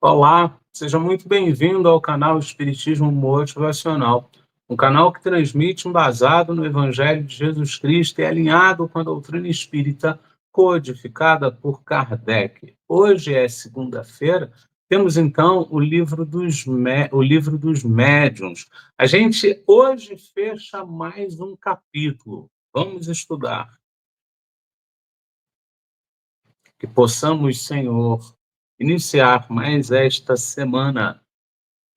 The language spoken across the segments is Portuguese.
Olá, seja muito bem-vindo ao canal Espiritismo Motivacional, um canal que transmite embasado no Evangelho de Jesus Cristo e alinhado com a doutrina espírita codificada por Kardec. Hoje é segunda-feira, temos então o livro dos médiuns. A gente hoje fecha mais um capítulo. Vamos estudar. Que possamos, Senhor, iniciar mais esta semana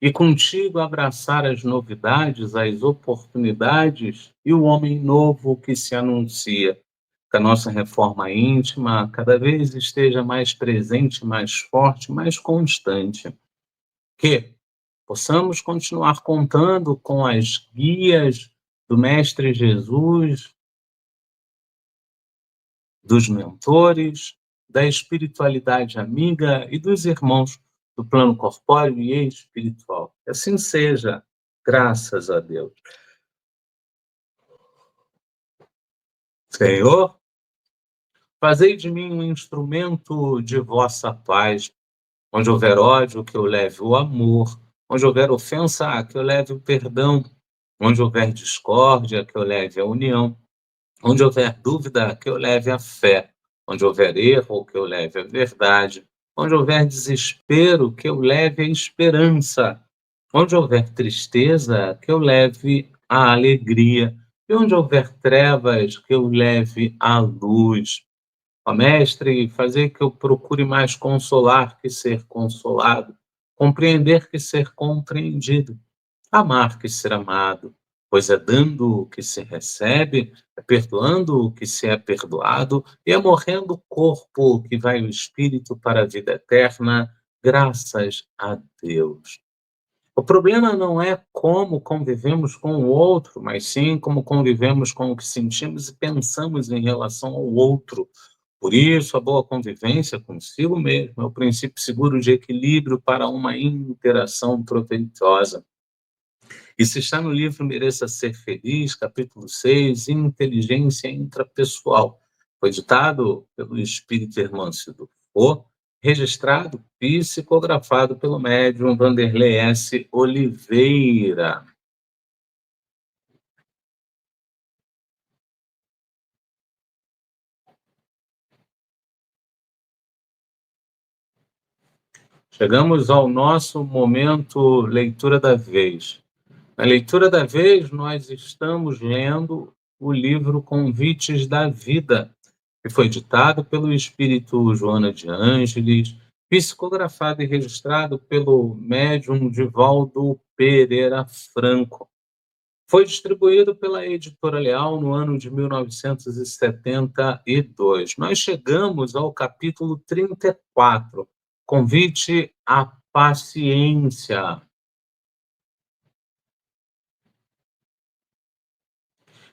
e contigo abraçar as novidades, as oportunidades e o homem novo que se anuncia. Que a nossa reforma íntima cada vez esteja mais presente, mais forte, mais constante. Que possamos continuar contando com as guias do Mestre Jesus, dos mentores, da espiritualidade amiga e dos irmãos do plano corpóreo e espiritual. Que assim seja, graças a Deus. Senhor, fazei de mim um instrumento de vossa paz. Onde houver ódio, que eu leve o amor. Onde houver ofensa, que eu leve o perdão. Onde houver discórdia, que eu leve a união. Onde houver dúvida, que eu leve a fé. Onde houver erro, que eu leve a verdade. Onde houver desespero, que eu leve a esperança. Onde houver tristeza, que eu leve a alegria. E onde houver trevas, que eu leve a luz. Ó Mestre, fazer que eu procure mais consolar que ser consolado, compreender que ser compreendido, amar que ser amado, pois é dando o que se recebe, é perdoando o que se é perdoado, e é morrendo o corpo que vai o espírito para a vida eterna, graças a Deus. O problema não é como convivemos com o outro, mas sim como convivemos com o que sentimos e pensamos em relação ao outro. Por isso, a boa convivência consigo mesmo é o princípio seguro de equilíbrio para uma interação proveitosa. Isso está no livro Mereça Ser Feliz, capítulo 6, Inteligência Intrapessoal. Foi ditado pelo espírito Hermâncio Foucault, registrado, psicografado pelo médium Vanderlei S. Oliveira. Chegamos ao nosso momento leitura da vez. Na leitura da vez, nós estamos lendo o livro Convites da Vida, que foi ditado pelo espírito Joana de Ângeles, psicografado e registrado pelo médium Divaldo Pereira Franco. Foi distribuído pela Editora Leal no ano de 1972. Nós chegamos ao capítulo 34, Convite à Paciência.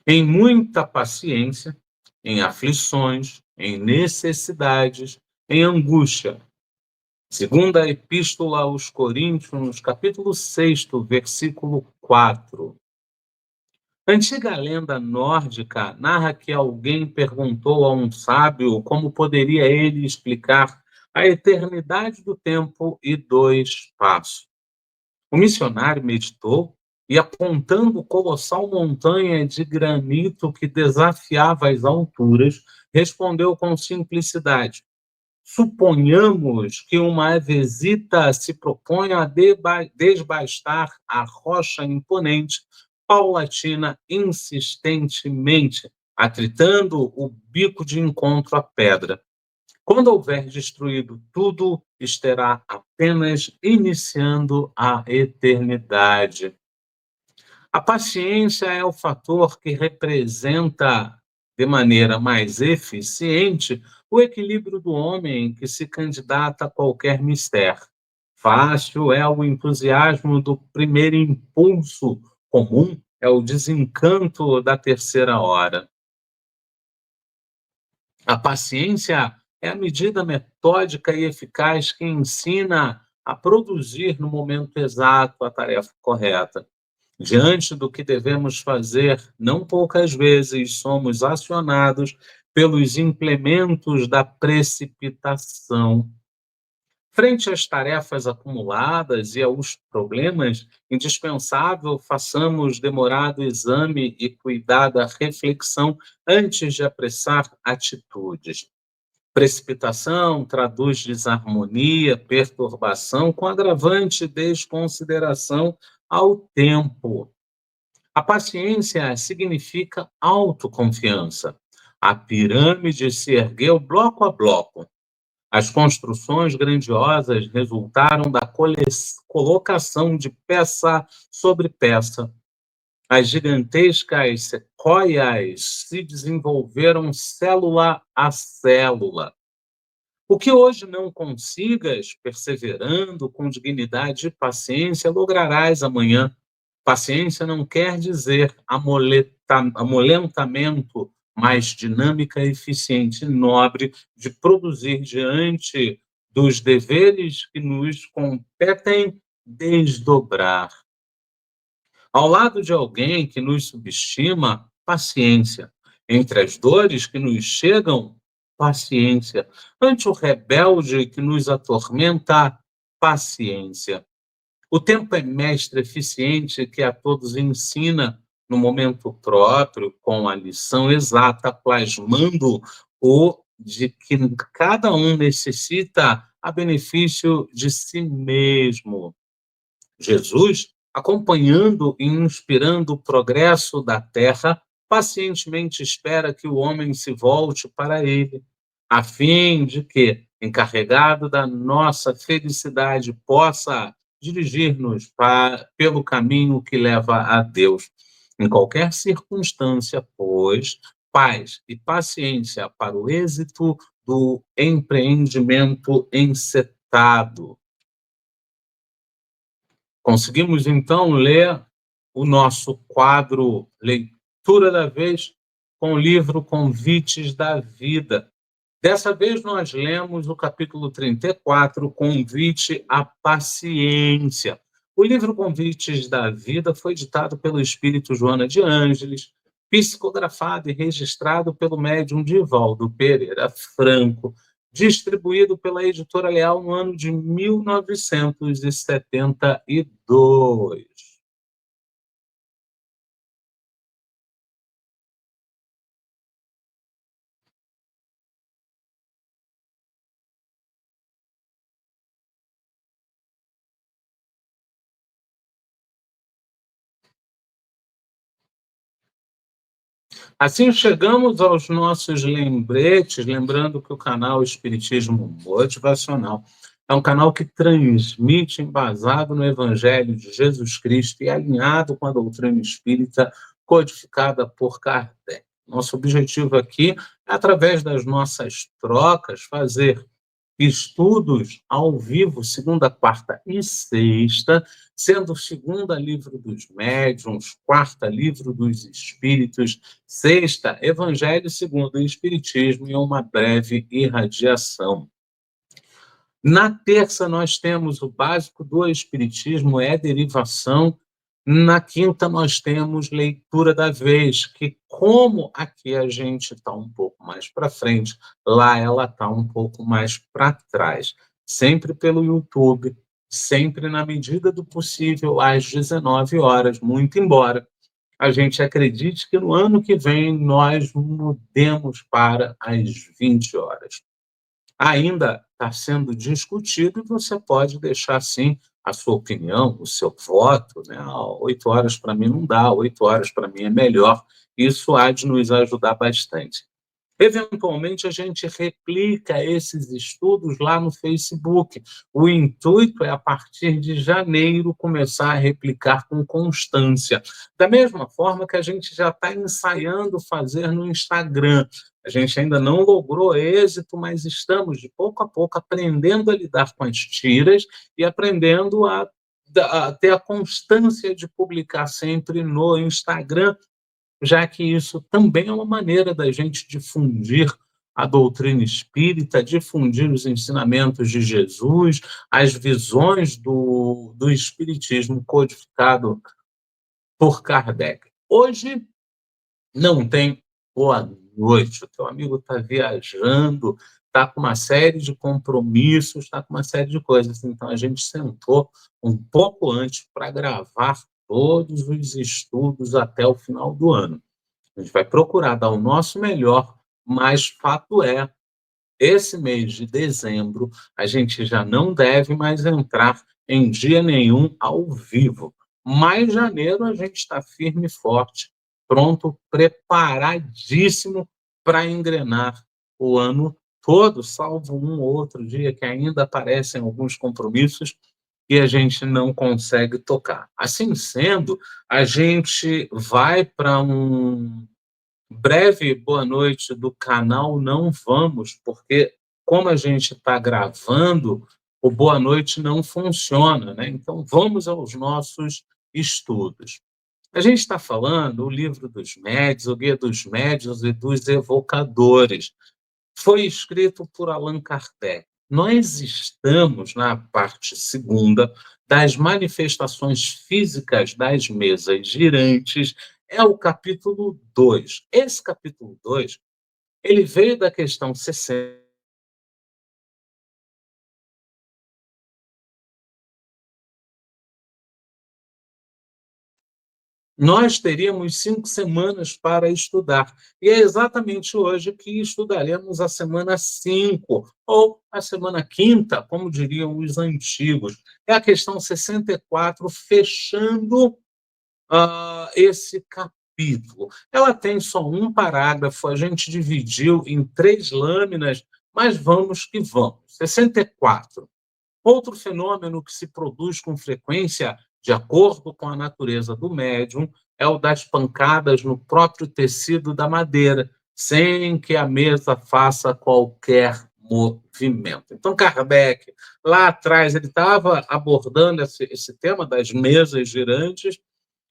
Em muita paciência, em aflições, em necessidades, em angústia. Segunda Epístola aos Coríntios, capítulo 6, versículo 4. A antiga lenda nórdica narra que alguém perguntou a um sábio como poderia ele explicar a eternidade do tempo e do espaço. O missionário meditou e, apontando colossal montanha de granito que desafiava as alturas, respondeu com simplicidade: suponhamos que uma avesita se proponha a desbastar a rocha imponente, paulatina, insistentemente, atritando o bico de encontro à pedra. Quando houver destruído tudo, estará apenas iniciando a eternidade. A paciência é o fator que representa, de maneira mais eficiente, o equilíbrio do homem que se candidata a qualquer mistério. Fácil é o entusiasmo do primeiro impulso, comum é o desencanto da terceira hora. A paciência é a medida metódica e eficaz que ensina a produzir no momento exato a tarefa correta. Diante do que devemos fazer, não poucas vezes somos acionados pelos implementos da precipitação. Frente às tarefas acumuladas e aos problemas, indispensável façamos demorado exame e cuidada reflexão antes de apressar atitudes. Precipitação traduz desarmonia, perturbação, com agravante desconsideração ao tempo. A paciência significa autoconfiança. A pirâmide se ergueu bloco a bloco. As construções grandiosas resultaram da colocação de peça sobre peça. As gigantescas sequoias se desenvolveram célula a célula. O que hoje não consigas, perseverando com dignidade e paciência, lograrás amanhã. Paciência não quer dizer amolentamento, mas dinâmica eficiente e nobre de produzir diante dos deveres que nos competem desdobrar. Ao lado de alguém que nos subestima, paciência. Entre as dores que nos chegam, paciência. Ante o rebelde que nos atormenta, paciência. O tempo é mestre eficiente que a todos ensina no momento próprio, com a lição exata, plasmando o de que cada um necessita a benefício de si mesmo. Jesus, acompanhando e inspirando o progresso da terra, pacientemente espera que o homem se volte para ele, a fim de que, encarregado da nossa felicidade, possa dirigir-nos pelo caminho que leva a Deus. Em qualquer circunstância, pois, paz e paciência para o êxito do empreendimento encetado. Conseguimos, então, ler o nosso quadro Leitura da Vez com o livro Convites da Vida. Dessa vez, nós lemos o capítulo 34, Convite à Paciência. O livro Convites da Vida foi ditado pelo espírito Joana de Ângeles, psicografado e registrado pelo médium Divaldo Pereira Franco, distribuído pela Editora Leal no ano de 1972. Assim chegamos aos nossos lembretes, lembrando que o canal Espiritismo Motivacional é um canal que transmite embasado no Evangelho de Jesus Cristo e alinhado com a doutrina espírita codificada por Kardec. Nosso objetivo aqui é, através das nossas trocas, fazer estudos ao vivo, segunda, quarta e sexta, sendo segunda livro dos médiuns, quarta livro dos espíritos, sexta Evangelho segundo o Espiritismo e uma breve irradiação. Na terça nós temos o básico do Espiritismo, é derivação. Na quinta nós temos leitura da vez, que como aqui a gente está um pouco mais para frente, lá ela está um pouco mais para trás. Sempre pelo YouTube, sempre na medida do possível, às 19 horas, muito embora a gente acredite que no ano que vem nós mudemos para as 20 horas. Ainda está sendo discutido e você pode deixar, sim, a sua opinião, o seu voto, né? 8 horas para mim não dá, 8 horas para mim é melhor. Isso há de nos ajudar bastante. Eventualmente, a gente replica esses estudos lá no Facebook. O intuito é, a partir de janeiro, começar a replicar com constância. Da mesma forma que a gente já está ensaiando fazer no Instagram. A gente ainda não logrou êxito, mas estamos, de pouco a pouco, aprendendo a lidar com as tiras e aprendendo a ter a constância de publicar sempre no Instagram, já que isso também é uma maneira da gente difundir a doutrina espírita, difundir os ensinamentos de Jesus, as visões do espiritismo codificado por Kardec. Hoje não tem boa noite, o teu amigo está viajando, está com uma série de compromissos, está com uma série de coisas. Então, a gente sentou um pouco antes para gravar todos os estudos até o final do ano. A gente vai procurar dar o nosso melhor, mas fato é, esse mês de dezembro, a gente já não deve mais entrar em dia nenhum ao vivo. Mas janeiro a gente está firme e forte, pronto, preparadíssimo para engrenar o ano todo, salvo um ou outro dia que ainda aparecem alguns compromissos e a gente não consegue tocar. Assim sendo, a gente vai para um breve boa noite do canal Não Vamos, porque como a gente está gravando, o boa noite não funciona, né? Então vamos aos nossos estudos. A gente está falando o livro dos médios, o Guia dos Médiuns e dos Evocadores. Foi escrito por Allan Kardec. Nós estamos na parte segunda das manifestações físicas das mesas girantes, é o capítulo 2. Esse capítulo 2, ele veio da questão 60. Nós teríamos 5 semanas para estudar. E é exatamente hoje que estudaremos a semana 5, ou a semana quinta, como diriam os antigos. É a questão 64, fechando esse capítulo. Ela tem só um parágrafo, a gente dividiu em 3 lâminas, mas vamos que vamos. 64. Outro fenômeno que se produz com frequência, de acordo com a natureza do médium, é o das pancadas no próprio tecido da madeira, sem que a mesa faça qualquer movimento. Então, Kardec, lá atrás, ele estava abordando esse tema das mesas girantes,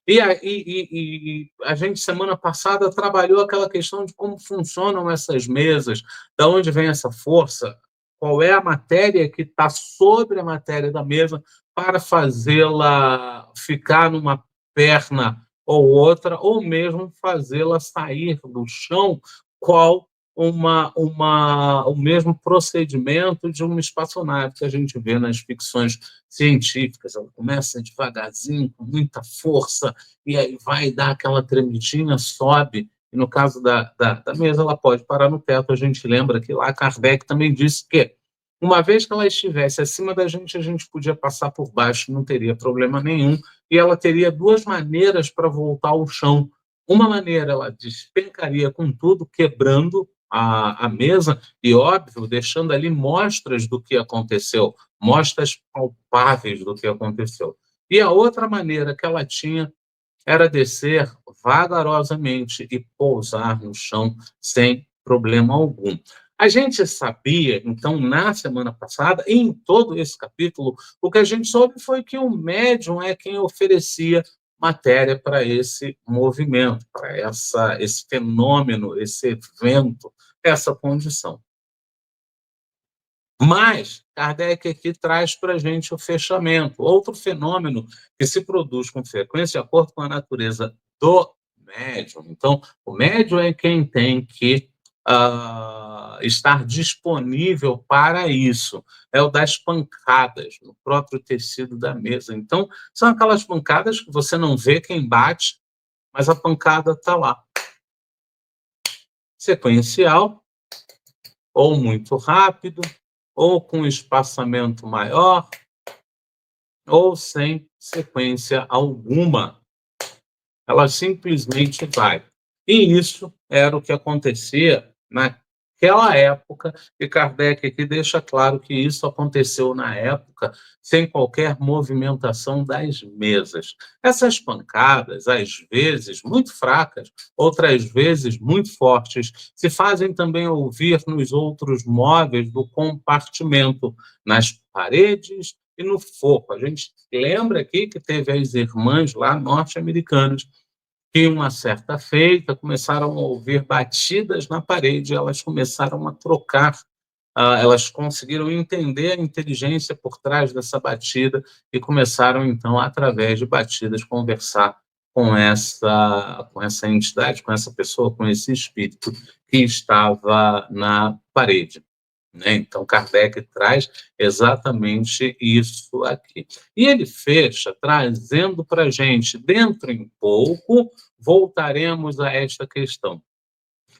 e a gente, semana passada, trabalhou aquela questão de como funcionam essas mesas, de onde vem essa força, qual é a matéria que está sobre a matéria da mesa para fazê-la ficar numa perna ou outra, ou mesmo fazê-la sair do chão, qual o mesmo procedimento de uma espaçonave que a gente vê nas ficções científicas. Ela começa devagarzinho, com muita força, e aí vai dar aquela tremidinha, sobe, e no caso da mesa ela pode parar no teto. A gente lembra que lá Kardec também disse que, uma vez que ela estivesse acima da gente, a gente podia passar por baixo, não teria problema nenhum, e ela teria 2 maneiras para voltar ao chão. Uma maneira, ela despencaria com tudo, quebrando a mesa, e óbvio, deixando ali mostras do que aconteceu, mostras palpáveis do que aconteceu. E a outra maneira que ela tinha era descer vagarosamente e pousar no chão sem problema algum. A gente sabia, então, na semana passada, e em todo esse capítulo, o que a gente soube foi que o médium é quem oferecia matéria para esse movimento, para esse fenômeno, esse evento, essa condição. Mas Kardec aqui traz para a gente o fechamento. Outro fenômeno que se produz com frequência, de acordo com a natureza do médium. Então, o médium é quem tem que estar disponível para isso. É o das pancadas no próprio tecido da mesa. Então, são aquelas pancadas que você não vê quem bate, mas a pancada está lá. Sequencial, ou muito rápido, ou com espaçamento maior, ou sem sequência alguma. Ela simplesmente vai. E isso era o que acontecia naquela época, e Kardec aqui deixa claro que isso aconteceu na época sem qualquer movimentação das mesas. Essas pancadas, às vezes muito fracas, outras vezes muito fortes, se fazem também ouvir nos outros móveis do compartimento, nas paredes e no forro. A gente lembra aqui que teve as irmãs lá norte-americanas que, uma certa feita, começaram a ouvir batidas na parede, elas começaram a trocar, elas conseguiram entender a inteligência por trás dessa batida e começaram, então, através de batidas, conversar com essa entidade, com essa pessoa, com esse espírito que estava na parede. né? Então, Kardec traz exatamente isso aqui. E ele fecha trazendo para a gente, dentro em pouco, voltaremos a esta questão.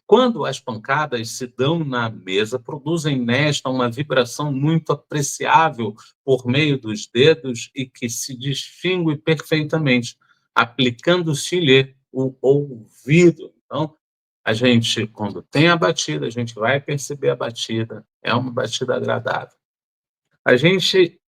Quando as pancadas se dão na mesa, produzem nesta uma vibração muito apreciável por meio dos dedos e que se distingue perfeitamente, aplicando-se-lhe o ouvido. Então, a gente, quando tem a batida, a gente vai perceber a batida, é uma batida agradável. A gente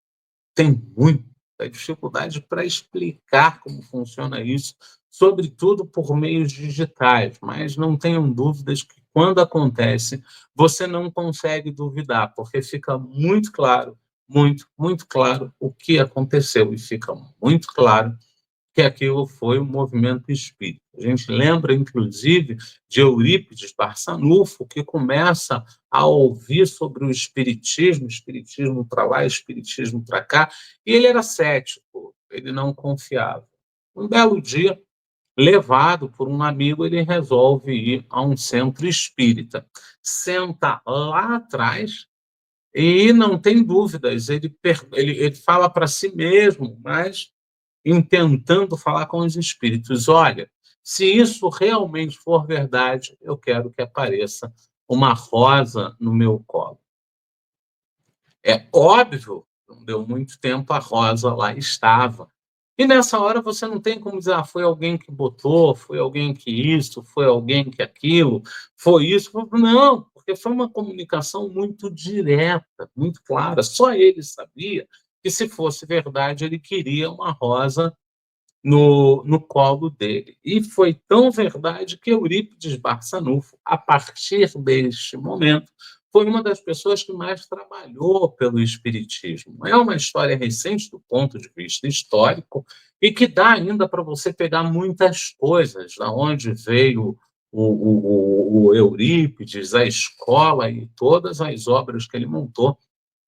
tem muita dificuldade para explicar como funciona isso, sobretudo por meios digitais, mas não tenham dúvidas que quando acontece, você não consegue duvidar, porque fica muito claro, muito claro o que aconteceu e fica muito claro que aquilo foi um movimento espírita. A gente lembra, inclusive, de Eurípides Barçanufo, que começa a ouvir sobre o espiritismo para lá, espiritismo para cá, e ele era cético, ele não confiava. Um belo dia, levado por um amigo, ele resolve ir a um centro espírita. Senta lá atrás e não tem dúvidas, ele fala para si mesmo, mas tentando falar com os espíritos. Olha, se isso realmente for verdade, eu quero que apareça uma rosa no meu colo. É óbvio, não deu muito tempo, a rosa lá estava. E nessa hora você não tem como dizer, foi alguém que botou, foi alguém que isso, foi alguém que aquilo, foi isso. Não, porque foi uma comunicação muito direta, muito clara. Só ele sabia que, se fosse verdade, ele queria uma rosa no colo dele. E foi tão verdade que Eurípides Barçanufo, a partir deste momento, foi uma das pessoas que mais trabalhou pelo espiritismo. É uma história recente do ponto de vista histórico e que dá ainda para você pegar muitas coisas, da onde veio o Eurípides, a escola e todas as obras que ele montou.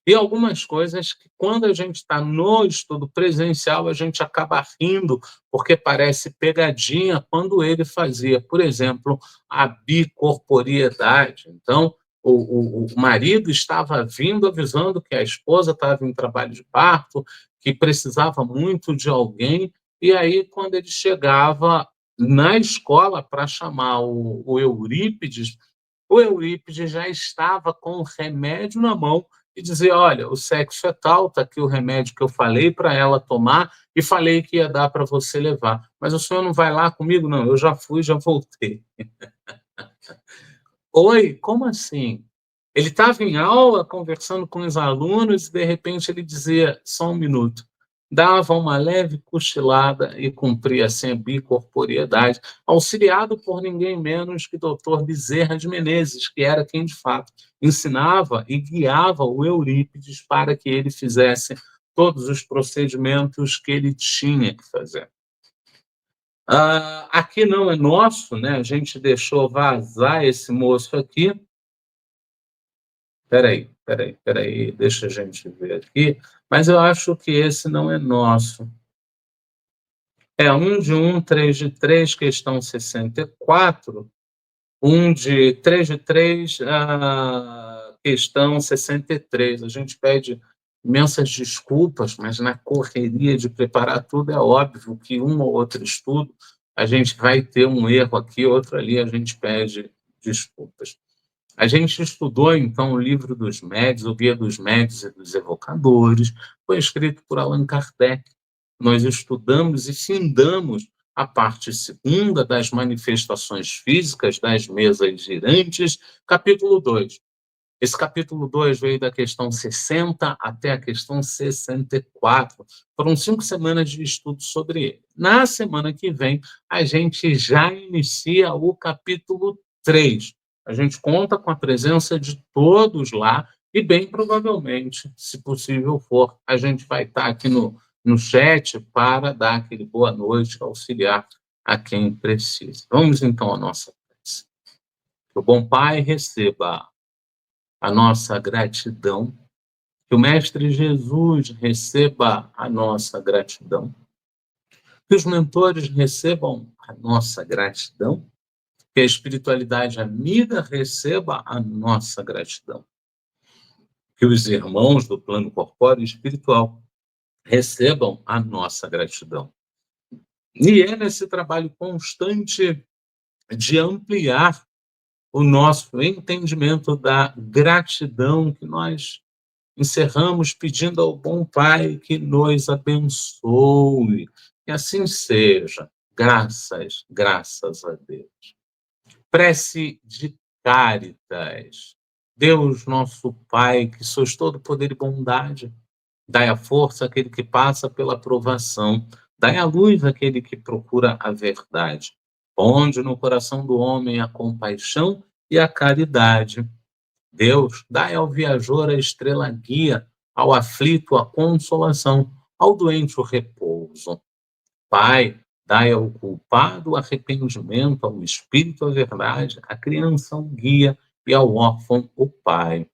E algumas coisas que, quando a gente está no estudo presencial, a gente acaba rindo, porque parece pegadinha quando ele fazia, por exemplo, a bicorporiedade. Então, o marido estava vindo avisando que a esposa estava em trabalho de parto, que precisava muito de alguém, e aí, quando ele chegava na escola para chamar o Eurípides já estava com o remédio na mão e dizer, olha, o sexo é tal, está aqui o remédio que eu falei para ela tomar e falei que ia dar para você levar. Mas o senhor não vai lá comigo? Não, eu já fui, já voltei. Oi, como assim? Ele estava em aula, conversando com os alunos, e de repente ele dizia, só um minuto. Dava uma leve cochilada e cumpria assim a bicorporiedade, auxiliado por ninguém menos que Dr. Bezerra de Menezes, que era quem, de fato, ensinava e guiava o Eurípides para que ele fizesse todos os procedimentos que ele tinha que fazer. Aqui não é nosso, né? A gente deixou vazar esse moço aqui. Espera aí, deixa a gente ver aqui, mas eu acho que esse não é nosso. É um de 1, 3 de 3, questão 64, um de 3 de 3, questão 63. A gente pede imensas desculpas, mas na correria de preparar tudo, é óbvio que um ou outro estudo a gente vai ter um erro aqui, outro ali, a gente pede desculpas. A gente estudou, então, o livro dos médios, o Guia dos Médios e dos Evocadores, foi escrito por Allan Kardec. Nós estudamos e findamos a parte segunda das manifestações físicas das mesas girantes, capítulo 2. Esse capítulo 2 veio da questão 60 até a questão 64. Foram 5 semanas de estudo sobre ele. Na semana que vem, a gente já inicia o capítulo 3. A gente conta com a presença de todos lá e, bem provavelmente, se possível for, a gente vai estar aqui no chat para dar aquele boa noite, auxiliar a quem precisa. Vamos, então, à nossa prece. Que o bom Pai receba a nossa gratidão, que o Mestre Jesus receba a nossa gratidão, que os mentores recebam a nossa gratidão, que a espiritualidade amiga receba a nossa gratidão, que os irmãos do plano corpóreo e espiritual recebam a nossa gratidão. E é nesse trabalho constante de ampliar o nosso entendimento da gratidão que nós encerramos pedindo ao bom Pai que nos abençoe. Que assim seja. Graças, graças a Deus. Prece de Cáritas. Deus, nosso Pai, que sois todo poder e bondade, dai a força àquele que passa pela provação, dai a luz àquele que procura a verdade. Ponde no coração do homem a compaixão e a caridade. Deus, dai ao viajor a estrela guia, ao aflito a consolação, ao doente o repouso. Pai, dai ao culpado o arrependimento, ao espírito a verdade, à criança o guia e ao órfão o pai.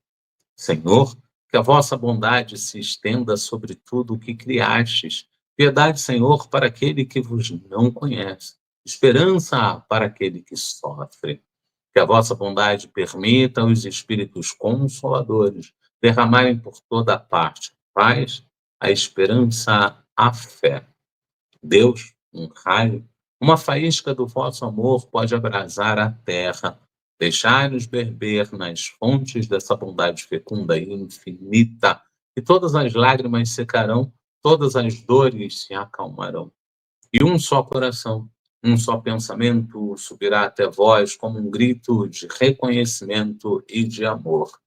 Senhor, que a vossa bondade se estenda sobre tudo o que criastes. Piedade, Senhor, para aquele que vos não conhece. Esperança para aquele que sofre. Que a vossa bondade permita os espíritos consoladores derramarem por toda a parte a paz, a esperança, a fé. Deus, um raio, uma faísca do vosso amor pode abrasar a terra. Deixai-nos beber nas fontes dessa bondade fecunda e infinita, e todas as lágrimas secarão, todas as dores se acalmarão. E um só coração, um só pensamento subirá até vós como um grito de reconhecimento e de amor.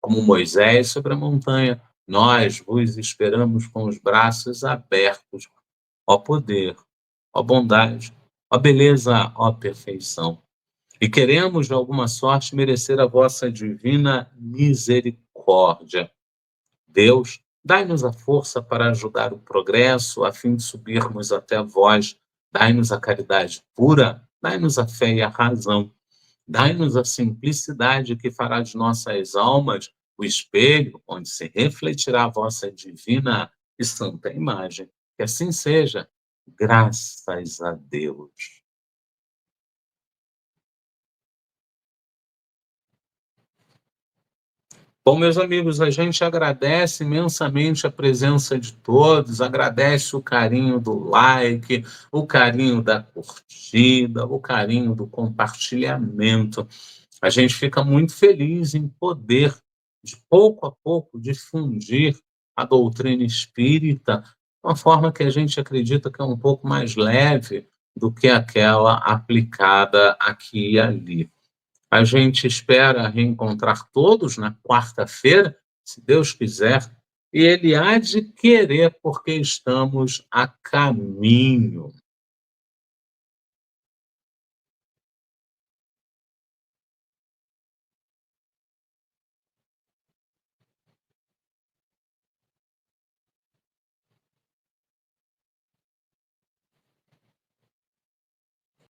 Como Moisés sobre a montanha, nós vos esperamos com os braços abertos, ó poder, ó bondade, ó beleza, ó perfeição. E queremos, de alguma sorte, merecer a vossa divina misericórdia. Deus, dai-nos a força para ajudar o progresso, a fim de subirmos até vós. Dai-nos a caridade pura, dai-nos a fé e a razão. Dai-nos a simplicidade que fará de nossas almas o espelho onde se refletirá a vossa divina e santa imagem. Que assim seja. Graças a Deus. Bom, meus amigos, a gente agradece imensamente a presença de todos, agradece o carinho do like, o carinho da curtida, o carinho do compartilhamento. A gente fica muito feliz em poder, de pouco a pouco, difundir a doutrina espírita de uma forma que a gente acredita que é um pouco mais leve do que aquela aplicada aqui e ali. A gente espera reencontrar todos na quarta-feira, se Deus quiser, e Ele há de querer, porque estamos a caminho.